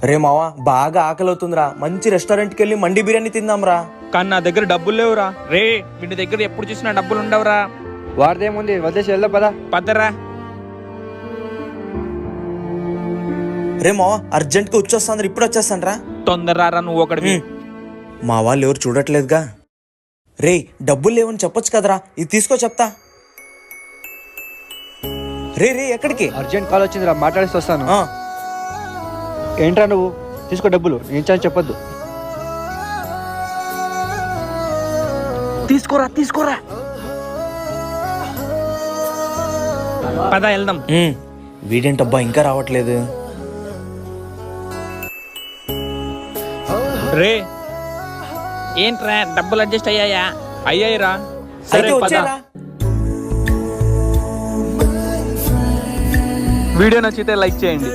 రే మావా బాగా ఆకలి అవుతుందిరా, మంచి రెస్టారెంట్కి వెళ్ళి మండి బిర్యానీ తిందాంరా. కానీ నా దగ్గర డబ్బులు లేవురా. రే వీడి దగ్గర ఎప్పుడు చూసినా డబ్బులు ఉండవురా. వాడిదేముంది, వదిలేసి వెళ్దాం పదా. పదరా. రే మావా అర్జెంట్గా వచ్చేస్తాను, ఇప్పుడు వచ్చేస్తాను రా. తొందరరా నువ్వు ఒకటి. మా వాళ్ళు ఎవరు చూడట్లేదుగా. రే డబ్బులు లేవని చెప్పొచ్చు కదరా, ఇది తీసుకో చెప్తా. రే రే ఎక్కడికి? అర్జెంట్ కాల్ వచ్చిందిరా, మాట్లాడేసి వస్తాను. ఆ, ఏంట్రా నువ్వు, తీసుకో డబ్బులు, ఏం చాలని చెప్పొద్దు. తీసుకోరా తీసుకోరా. పద వెళ్దాం. వీడేంటబ్బా ఇంకా రావట్లేదు. రే ఏంట్రా డబ్బులు అడ్జస్ట్ అయ్యాయా? అయ్యాయిరా. సరే అయితే పద. వచ్చేరా. వీడియో నచ్చితే లైక్ చేయండి.